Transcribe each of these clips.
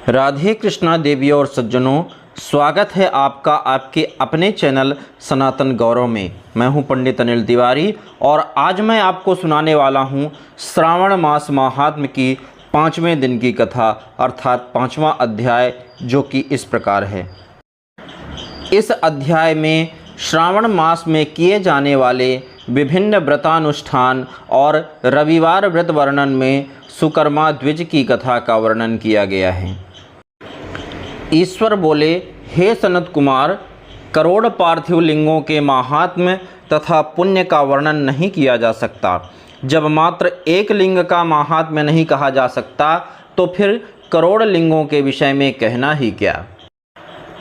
राधे कृष्णा देवी और सज्जनों, स्वागत है आपका आपके अपने चैनल सनातन गौरव में। मैं हूं पंडित अनिल तिवारी और आज मैं आपको सुनाने वाला हूं श्रावण मास महात्म्य की 5वें दिन की कथा अर्थात 5वां अध्याय, जो कि इस प्रकार है। इस अध्याय में श्रावण मास में किए जाने वाले विभिन्न व्रतानुष्ठान और रविवार व्रत वर्णन में सुकर्मा द्विज की कथा का वर्णन किया गया है। ईश्वर बोले, हे सनत कुमार, करोड़ पार्थिव लिंगों के महात्म्य तथा पुण्य का वर्णन नहीं किया जा सकता। जब मात्र एक लिंग का महात्म्य नहीं कहा जा सकता तो फिर करोड़ लिंगों के विषय में कहना ही क्या।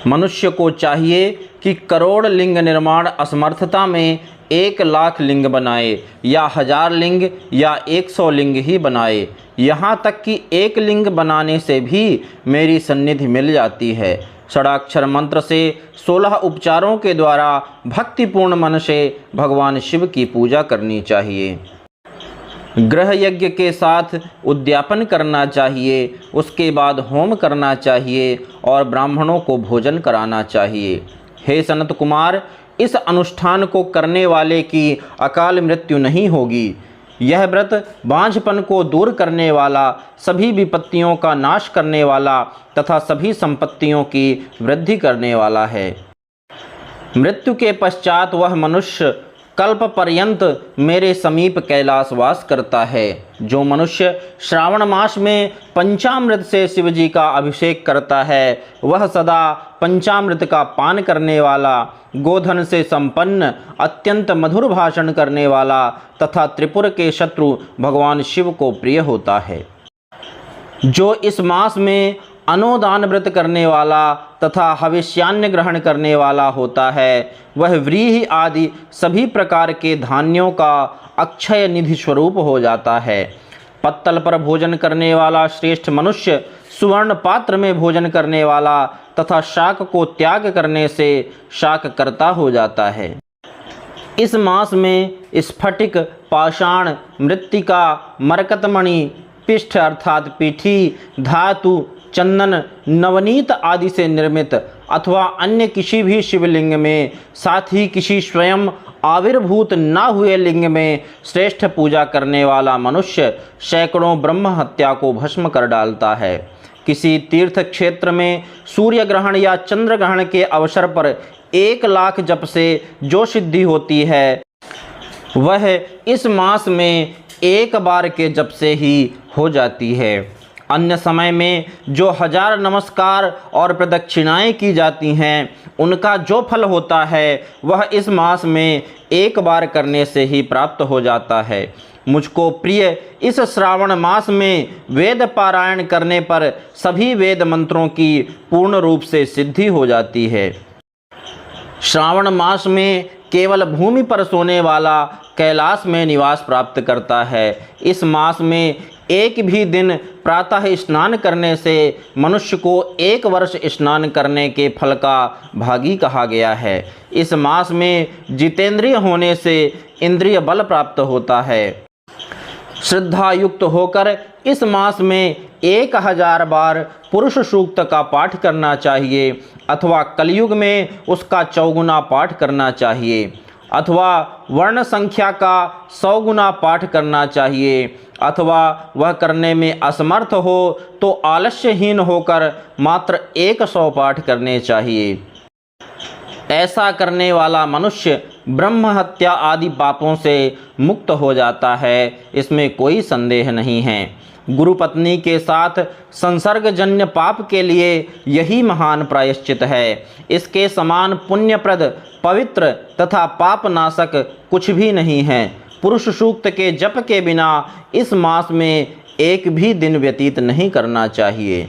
मनुष्य को चाहिए कि करोड़ लिंग निर्माण असमर्थता में 1,00,000 लिंग बनाए या 1000 लिंग या 100 लिंग ही बनाए। यहाँ तक कि एक लिंग बनाने से भी मेरी सन्निधि मिल जाती है। षडाक्षर मंत्र से 16 उपचारों के द्वारा भक्तिपूर्ण मन से भगवान शिव की पूजा करनी चाहिए। ग्रह यज्ञ के साथ उद्यापन करना चाहिए, उसके बाद होम करना चाहिए और ब्राह्मणों को भोजन कराना चाहिए। हे सनत कुमार, इस अनुष्ठान को करने वाले की अकाल मृत्यु नहीं होगी। यह व्रत बांझपन को दूर करने वाला, सभी विपत्तियों का नाश करने वाला तथा सभी संपत्तियों की वृद्धि करने वाला है। मृत्यु के पश्चात वह मनुष्य कल्प पर्यंत मेरे समीप कैलाशवास करता है। जो मनुष्य श्रावण मास में पंचामृत से शिवजी का अभिषेक करता है, वह सदा पंचामृत का पान करने वाला, गोधन से संपन्न, अत्यंत मधुर भाषण करने वाला तथा त्रिपुर के शत्रु भगवान शिव को प्रिय होता है। जो इस मास में अनोदान व्रत करने वाला तथा हविष्यान्न ग्रहण करने वाला होता है, वह व्रीहि आदि सभी प्रकार के धान्यों का अक्षय निधि स्वरूप हो जाता है। पत्तल पर भोजन करने वाला श्रेष्ठ मनुष्य सुवर्ण पात्र में भोजन करने वाला तथा शाक को त्याग करने से शाक कर्ता हो जाता है। इस मास में स्फटिक, पाषाण, मृत्तिका, मरकतमणि, पिष्ठ अर्थात पीठी, धातु, चंदन, नवनीत आदि से निर्मित अथवा अन्य किसी भी शिवलिंग में, साथ ही किसी स्वयं आविर्भूत न हुए लिंग में श्रेष्ठ पूजा करने वाला मनुष्य सैकड़ों ब्रह्म हत्या को भस्म कर डालता है। किसी तीर्थ क्षेत्र में सूर्य ग्रहण या चंद्र ग्रहण के अवसर पर 1,00,000 जप से जो सिद्धि होती है, वह इस मास में एक बार के जप से ही हो जाती है। अन्य समय में जो 1000 नमस्कार और प्रदक्षिणाएं की जाती हैं, उनका जो फल होता है वह इस मास में एक बार करने से ही प्राप्त हो जाता है। मुझको प्रिय इस श्रावण मास में वेद पारायण करने पर सभी वेद मंत्रों की पूर्ण रूप से सिद्धि हो जाती है। श्रावण मास में केवल भूमि पर सोने वाला कैलाश में निवास प्राप्त करता है। इस मास में एक भी दिन प्रातः स्नान करने से मनुष्य को 1 वर्ष स्नान करने के फल का भागी कहा गया है। इस मास में जितेंद्रिय होने से इंद्रिय बल प्राप्त होता है। श्रद्धा युक्त होकर इस मास में 1000 बार पुरुष सूक्त का पाठ करना चाहिए अथवा कलयुग में उसका 4 गुना पाठ करना चाहिए, अथवा वर्ण संख्या का 100 गुना पाठ करना चाहिए, अथवा वह करने में असमर्थ हो तो आलस्यहीन होकर मात्र 100 पाठ करने चाहिए। ऐसा करने वाला मनुष्य ब्रह्म हत्या आदि पापों से मुक्त हो जाता है, इसमें कोई संदेह नहीं है। गुरु पत्नी के साथ संसर्गजन्य पाप के लिए यही महान प्रायश्चित है। इसके समान पुण्यप्रद, पवित्र तथा पापनाशक कुछ भी नहीं है। पुरुष सूक्त के जप के बिना इस मास में एक भी दिन व्यतीत नहीं करना चाहिए।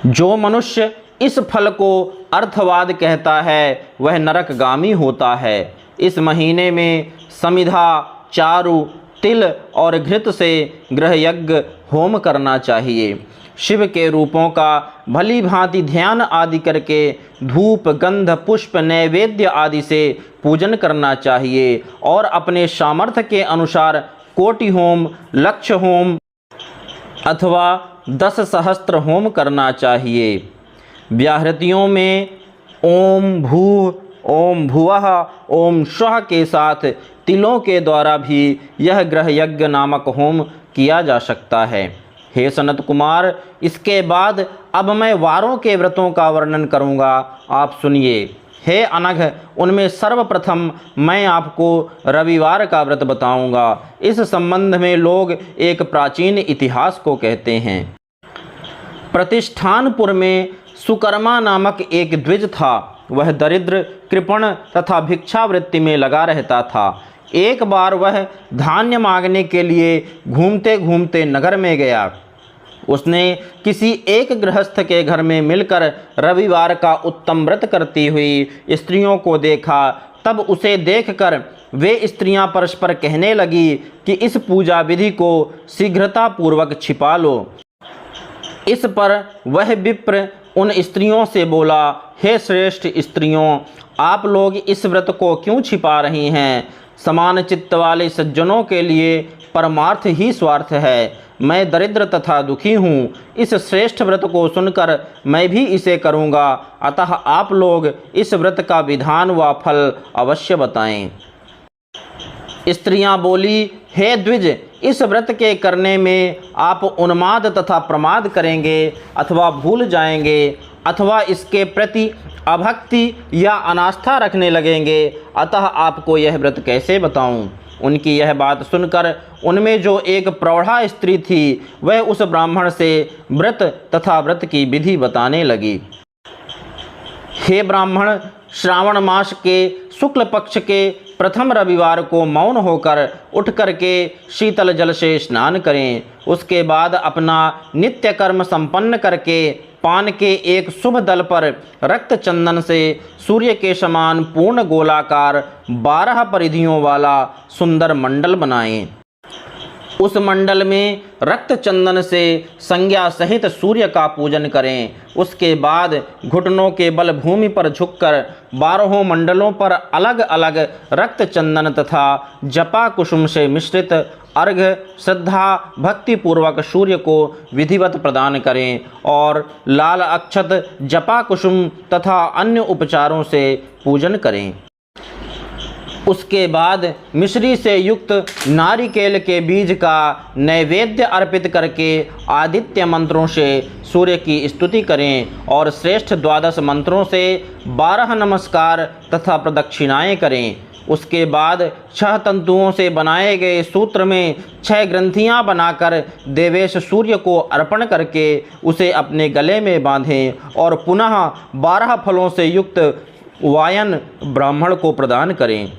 जो मनुष्य इस फल को अर्थवाद कहता है, वह नरकगामी होता है। इस महीने में समिधा, चारु, तिल और घृत से गृह यज्ञ होम करना चाहिए। शिव के रूपों का भली भांति ध्यान आदि करके धूप, गंध, पुष्प, नैवेद्य आदि से पूजन करना चाहिए और अपने सामर्थ्य के अनुसार कोटि होम, लक्ष होम अथवा 10 सहस्त्र होम करना चाहिए। व्याहृतियों में ओम भूः, ओम भुवः, ओम स्वः के साथ तिलों के द्वारा भी यह ग्रह यज्ञ नामक होम किया जा सकता है। हे सनत कुमार, इसके बाद अब मैं वारों के व्रतों का वर्णन करूँगा, आप सुनिए। हे अनघ, उनमें सर्वप्रथम मैं आपको रविवार का व्रत बताऊंगा। इस संबंध में लोग एक प्राचीन इतिहास को कहते हैं। प्रतिष्ठानपुर में सुकर्मा नामक एक द्विज था। वह दरिद्र, कृपण तथा भिक्षावृत्ति में लगा रहता था। एक बार वह धान्य मांगने के लिए घूमते घूमते नगर में गया। उसने किसी एक गृहस्थ के घर में मिलकर रविवार का उत्तम व्रत करती हुई स्त्रियों को देखा। तब उसे देखकर वे स्त्रियां परस्पर कहने लगी कि इस पूजा विधि को शीघ्रतापूर्वक छिपा लो। इस पर वह विप्र उन स्त्रियों से बोला, हे श्रेष्ठ स्त्रियों, आप लोग इस व्रत को क्यों छिपा रही हैं? समान चित्त वाले सज्जनों के लिए परमार्थ ही स्वार्थ है। मैं दरिद्र तथा दुखी हूँ। इस श्रेष्ठ व्रत को सुनकर मैं भी इसे करूँगा। अतः आप लोग इस व्रत का विधान व फल अवश्य बताएं। स्त्रियां बोली, हे द्विज, इस व्रत के करने में आप उन्माद तथा प्रमाद करेंगे अथवा भूल जाएंगे अथवा इसके प्रति अभक्ति या अनास्था रखने लगेंगे। अतः आपको यह व्रत कैसे बताऊं? उनकी यह बात सुनकर उनमें जो एक प्रौढ़ा स्त्री थी वह उस ब्राह्मण से व्रत तथा व्रत की विधि बताने लगी। हे ब्राह्मण, श्रावण मास के शुक्ल पक्ष के प्रथम रविवार को मौन होकर उठ करके शीतल जल से स्नान करें। उसके बाद अपना नित्य कर्म संपन्न करके पान के एक शुभ दल पर रक्त चंदन से सूर्य के समान पूर्ण गोलाकार 12 परिधियों वाला सुंदर मंडल बनाएं। उस मंडल में रक्त चंदन से संज्ञा सहित सूर्य का पूजन करें। उसके बाद घुटनों के बल भूमि पर झुककर 12 मंडलों पर अलग अलग रक्त चंदन तथा जपा कुसुम से मिश्रित अर्घ्य श्रद्धा भक्ति पूर्वक सूर्य को विधिवत प्रदान करें और लाल अक्षत जपा कुसुम तथा अन्य उपचारों से पूजन करें। उसके बाद मिश्री से युक्त नारिकेल के बीज का नैवेद्य अर्पित करके आदित्य मंत्रों से सूर्य की स्तुति करें और श्रेष्ठ 12 मंत्रों से 12 नमस्कार तथा प्रदक्षिणाएं करें। उसके बाद 6 तंतुओं से बनाए गए सूत्र में 6 ग्रंथियां बनाकर देवेश सूर्य को अर्पण करके उसे अपने गले में बांधें और पुनः 12 फलों से युक्त वायन ब्राह्मण को प्रदान करें।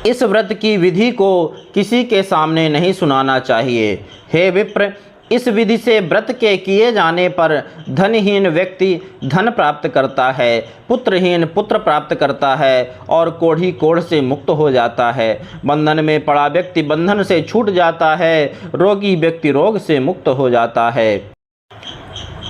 इस व्रत की विधि को किसी के सामने नहीं सुनाना चाहिए। हे विप्र, इस विधि से व्रत के किए जाने पर धनहीन व्यक्ति धन प्राप्त करता है, पुत्रहीन पुत्र प्राप्त करता है और कोढ़ी कोढ़ से मुक्त हो जाता है। बंधन में पड़ा व्यक्ति बंधन से छूट जाता है, रोगी व्यक्ति रोग से मुक्त हो जाता है।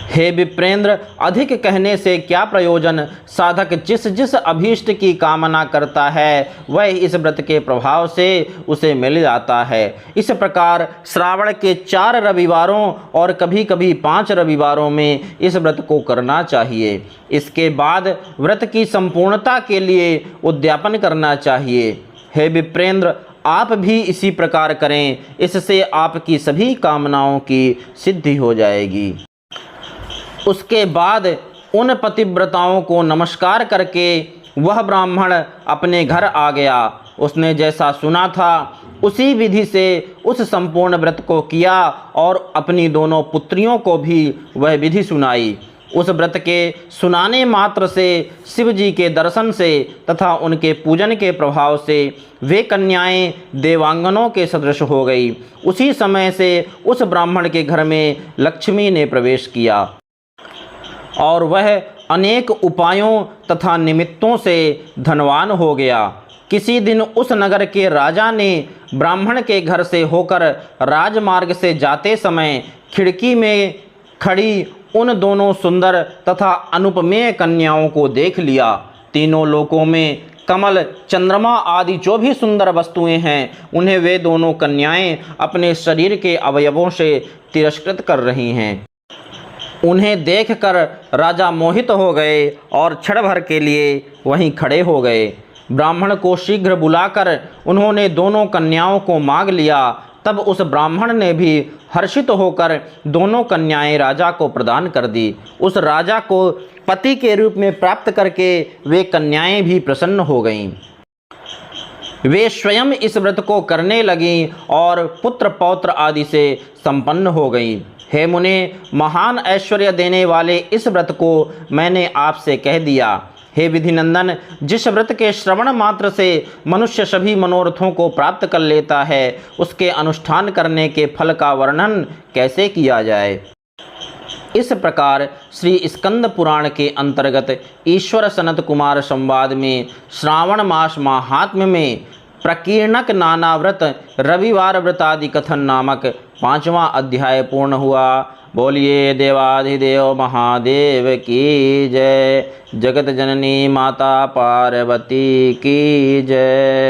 हे विप्रेंद्र, अधिक कहने से क्या प्रयोजन? साधक जिस जिस अभीष्ट की कामना करता है वह इस व्रत के प्रभाव से उसे मिल जाता है। इस प्रकार श्रावण के 4 रविवारों और कभी कभी 5 रविवारों में इस व्रत को करना चाहिए। इसके बाद व्रत की संपूर्णता के लिए उद्यापन करना चाहिए। हे विप्रेंद्र, आप भी इसी प्रकार करें, इससे आपकी सभी कामनाओं की सिद्धि हो जाएगी। उसके बाद उन पतिव्रताओं को नमस्कार करके वह ब्राह्मण अपने घर आ गया। उसने जैसा सुना था उसी विधि से उस संपूर्ण व्रत को किया और अपनी दोनों पुत्रियों को भी वह विधि सुनाई। उस व्रत के सुनाने मात्र से शिव जी के दर्शन से तथा उनके पूजन के प्रभाव से वे कन्याएं देवांगनों के सदृश हो गई। उसी समय से उस ब्राह्मण के घर में लक्ष्मी ने प्रवेश किया और वह अनेक उपायों तथा निमित्तों से धनवान हो गया। किसी दिन उस नगर के राजा ने ब्राह्मण के घर से होकर राजमार्ग से जाते समय खिड़की में खड़ी उन दोनों सुंदर तथा अनुपमेय कन्याओं को देख लिया। तीनों लोकों में कमल, चंद्रमा आदि जो भी सुंदर वस्तुएं हैं, उन्हें वे दोनों कन्याएं अपने शरीर के अवयवों से तिरस्कृत कर रही हैं। उन्हें देखकर राजा मोहित हो गए और क्षण भर के लिए वहीं खड़े हो गए। ब्राह्मण को शीघ्र बुलाकर उन्होंने दोनों कन्याओं को मांग लिया। तब उस ब्राह्मण ने भी हर्षित होकर दोनों कन्याएं राजा को प्रदान कर दी। उस राजा को पति के रूप में प्राप्त करके वे कन्याएं भी प्रसन्न हो गईं। वे स्वयं इस व्रत को करने लगीं और पुत्र पौत्र आदि से संपन्न हो गईं। हे मुने, महान ऐश्वर्य देने वाले इस व्रत को मैंने आपसे कह दिया। हे विधिनंदन, जिस व्रत के श्रवण मात्र से मनुष्य सभी मनोरथों को प्राप्त कर लेता है, उसके अनुष्ठान करने के फल का वर्णन कैसे किया जाए। इस प्रकार श्री स्कंद पुराण के अंतर्गत ईश्वर सनत कुमार संवाद में श्रावण मास महात्म्य में प्रकीर्णक नाना व्रत रविवार व्रतादि कथन नामक 5वां अध्याय पूर्ण हुआ। बोलिए देवाधिदेव महादेव की जय। जगत जननी माता पार्वती की जय।